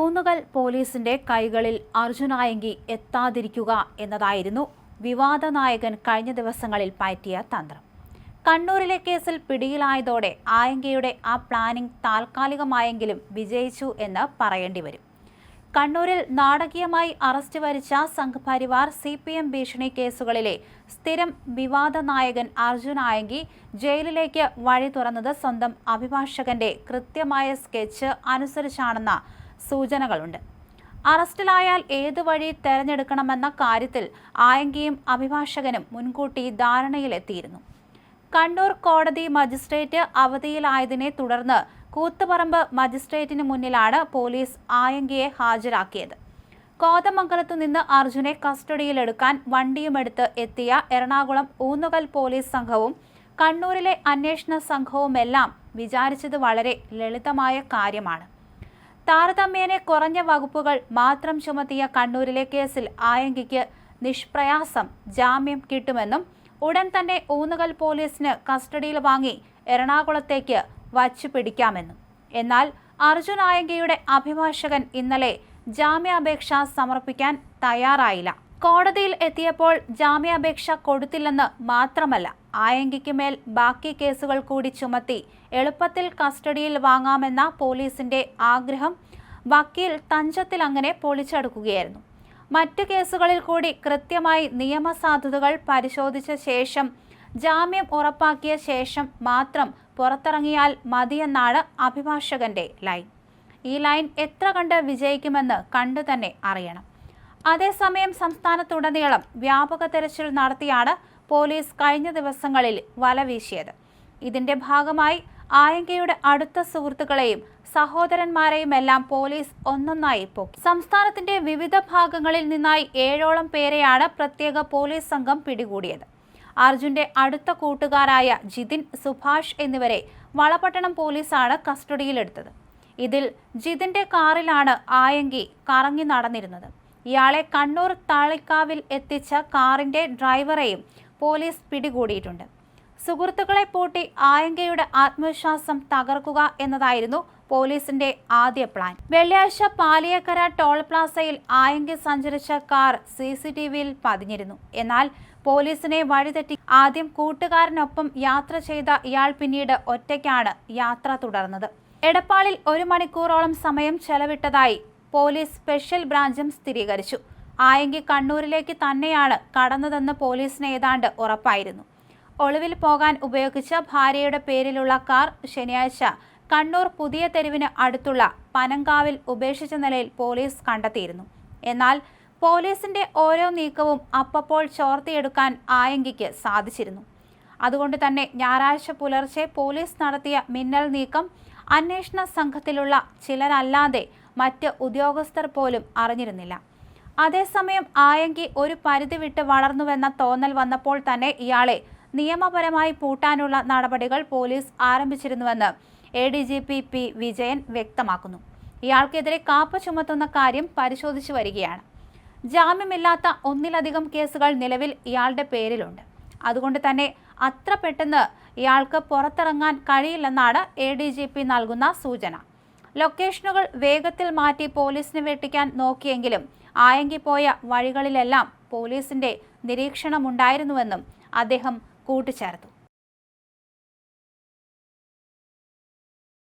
ഊന്നുകൽ പോലീസിന്റെ കൈകളിൽ അർജുൻ ആയങ്കി എത്താതിരിക്കുക എന്നതായിരുന്നു വിവാദ നായകൻ കഴിഞ്ഞ ദിവസങ്ങളിൽ പയറ്റിയ തന്ത്രം. കണ്ണൂരിലെ കേസിൽ പിടിയിലായതോടെ ആയങ്കിയുടെ ആ പ്ലാനിംഗ് താൽക്കാലികമായെങ്കിലും വിജയിച്ചു എന്ന് പറയേണ്ടി വരും. കണ്ണൂരിൽ നാടകീയമായി അറസ്റ്റ് വരിച്ച സംഘപരിവാർ CPM ഭീഷണി കേസുകളിലെ സ്ഥിരം വിവാദ നായകൻ അർജുൻ ആയങ്കി ജയിലിലേക്ക് വഴി തുറന്നത് സ്വന്തം അഭിഭാഷകന്റെ കൃത്യമായ സ്കെച്ച് അനുസരിച്ചാണെന്ന സൂചനകളുണ്ട്. അറസ്റ്റിലായാൽ ഏത് വഴി തെരഞ്ഞെടുക്കണമെന്ന കാര്യത്തിൽ ആയങ്കിയും അഭിഭാഷകനും മുൻകൂട്ടി ധാരണയിലെത്തിയിരുന്നു. കണ്ണൂർ കോടതി മജിസ്ട്രേറ്റ് അവധിയിലായതിനെ തുടർന്ന് കൂത്തുപറമ്പ് മജിസ്ട്രേറ്റിന് മുന്നിലാണ് പോലീസ് ആയങ്കിയെ ഹാജരാക്കിയത്. കോതമംഗലത്തു നിന്ന് അർജുനെ കസ്റ്റഡിയിലെടുക്കാൻ വണ്ടിയുമെടുത്ത് എത്തിയ എറണാകുളം ഊന്നുകൽ പോലീസ് സംഘവും കണ്ണൂരിലെ അന്വേഷണ സംഘവുമെല്ലാം വിചാരിച്ചത് വളരെ ലളിതമായ കാര്യമാണ്. താരതമ്യേന കുറഞ്ഞ വകുപ്പുകൾ മാത്രം ചുമത്തിയ കണ്ണൂരിലെ കേസിൽ ആയങ്കിക്ക് നിഷ്പ്രയാസം ജാമ്യം കിട്ടുമെന്നും ഉടൻ തന്നെ ഊന്നുകൽ പോലീസിന് കസ്റ്റഡിയിൽ വാങ്ങി എറണാകുളത്തേക്ക് വച്ചുപിടിക്കാമെന്നും. എന്നാൽ അർജുൻ ആയങ്കിയുടെ അഭിഭാഷകൻ ഇന്നലെ ജാമ്യാപേക്ഷ സമർപ്പിക്കാൻ തയ്യാറായില്ല. കോടതിയിൽ എത്തിയപ്പോൾ ജാമ്യാപേക്ഷ കൊടുത്തില്ലെന്ന് മാത്രമല്ല, ആയങ്കിക്ക് മേൽ ബാക്കി കേസുകൾ കൂടി ചുമത്തി എളുപ്പത്തിൽ കസ്റ്റഡിയിൽ വാങ്ങാമെന്ന പോലീസിന്റെ ആഗ്രഹം വക്കീൽ തഞ്ചത്തിൽ അങ്ങനെ പൊളിച്ചെടുക്കുകയായിരുന്നു. മറ്റു കേസുകളിൽ കൂടി കൃത്യമായി നിയമസാധുതകൾ പരിശോധിച്ച ശേഷം ജാമ്യം ഉറപ്പാക്കിയ ശേഷം മാത്രം പുറത്തിറങ്ങിയാൽ മതിയെന്നാണ് അഭിഭാഷകന്റെ ലൈൻ. ഈ ലൈൻ എത്ര കണ്ട് വിജയിക്കുമെന്ന് കണ്ടു തന്നെ അറിയണം. അതേസമയം സംസ്ഥാനത്തുടനീളം വ്യാപക തെരച്ചിൽ നടത്തിയാണ് പോലീസ് കഴിഞ്ഞ ദിവസങ്ങളിൽ വല വീശിയത്. ഇതിന്റെ ഭാഗമായി ആയങ്കിയുടെ അടുത്ത സുഹൃത്തുക്കളെയും സഹോദരന്മാരെയുമെല്ലാം പോലീസ് ഒന്നൊന്നായി പൊക്കി. സംസ്ഥാനത്തിന്റെ വിവിധ ഭാഗങ്ങളിൽ നിന്നായി 7ഓളം പേരെയാണ് പ്രത്യേക പോലീസ് സംഘം പിടികൂടിയത്. അർജുന്റെ അടുത്ത കൂട്ടുകാരായ ജിതിൻ, സുഭാഷ് എന്നിവരെ വളപട്ടണം പോലീസാണ് കസ്റ്റഡിയിലെടുത്തത്. ഇതിൽ ജിതിന്റെ കാറിലാണ് ആയങ്കി കറങ്ങി നടന്നിരുന്നത്. ഇയാളെ കണ്ണൂർ താളിക്കാവിൽ എത്തിച്ച കാറിന്റെ ഡ്രൈവറെയും പോലീസ് പിടികൂടിയിട്ടുണ്ട്. സുഹൃത്തുക്കളെ പൂട്ടി ആയങ്കയുടെ ആത്മവിശ്വാസം തകർക്കുക എന്നതായിരുന്നു പോലീസിന്റെ ആദ്യ പ്ലാൻ. വെള്ളിയാഴ്ച പാലിയേക്കര ടോൾ പ്ലാസയിൽ ആയങ്കി സഞ്ചരിച്ച കാർ CCTVയിൽ പതിഞ്ഞിരുന്നു. എന്നാൽ പോലീസിനെ വഴിതെറ്റി ആദ്യം കൂട്ടുകാരനൊപ്പം യാത്ര ചെയ്ത ഇയാൾ പിന്നീട് ഒറ്റയ്ക്കാണ് യാത്ര തുടർന്നത്. എടപ്പാളിൽ 1 മണിക്കൂറോളം സമയം ചെലവിട്ടതായി പോലീസ് സ്പെഷ്യൽ ബ്രാഞ്ചും സ്ഥിരീകരിച്ചു. ആയങ്കി കണ്ണൂരിലേക്ക് തന്നെയാണ് കടന്നതെന്ന് പോലീസിന് ഏതാണ്ട് ഉറപ്പായിരുന്നു. ഒളിവിൽ പോകാൻ ഉപയോഗിച്ച ഭാര്യയുടെ പേരിലുള്ള കാർ ശനിയാഴ്ച കണ്ണൂർ പുതിയ തെരുവിന് അടുത്തുള്ള പനങ്കാവിൽ ഉപേക്ഷിച്ച നിലയിൽ പോലീസ് കണ്ടെത്തിയിരുന്നു. എന്നാൽ പോലീസിന്റെ ഓരോ നീക്കവും അപ്പപ്പോൾ ചോർത്തിയെടുക്കാൻ ആയങ്കിക്ക് സാധിച്ചിരുന്നു. അതുകൊണ്ട് തന്നെ ഞായറാഴ്ച പുലർച്ചെ പോലീസ് നടത്തിയ മിന്നൽ നീക്കം അന്വേഷണ സംഘത്തിലുള്ള ചിലരല്ലാതെ മറ്റ് ഉദ്യോഗസ്ഥർ പോലും അറിഞ്ഞിരുന്നില്ല. അതേസമയം ആയങ്കി ഒരു പരിധി വിട്ട് വളർന്നുവെന്ന തോന്നൽ വന്നപ്പോൾ തന്നെ ഇയാളെ നിയമപരമായി പൂട്ടാനുള്ള നടപടികൾ പോലീസ് ആരംഭിച്ചിരുന്നുവെന്ന് ADGP P. വിജയൻ വ്യക്തമാക്കുന്നു. ഇയാൾക്കെതിരെ കാപ്പ ചുമത്തുന്ന കാര്യം പരിശോധിച്ചു വരികയാണ്. ജാമ്യമില്ലാത്ത 1ലധികം കേസുകൾ നിലവിൽ ഇയാളുടെ പേരിലുണ്ട്. അതുകൊണ്ട് തന്നെ അത്ര പെട്ടെന്ന് ഇയാൾക്ക് പുറത്തിറങ്ങാൻ കഴിയില്ലെന്നാണ് ADGP നൽകുന്ന സൂചന. ലൊക്കേഷനുകൾ വേഗത്തിൽ മാറ്റി പോലീസിനെ വെട്ടിക്കാൻ നോക്കിയെങ്കിലും ആയങ്കി പോയ വഴികളിലെല്ലാം പോലീസിന്റെ നിരീക്ഷണമുണ്ടായിരുന്നുവെന്നും അദ്ദേഹം കൂട്ടിച്ചേർത്തു.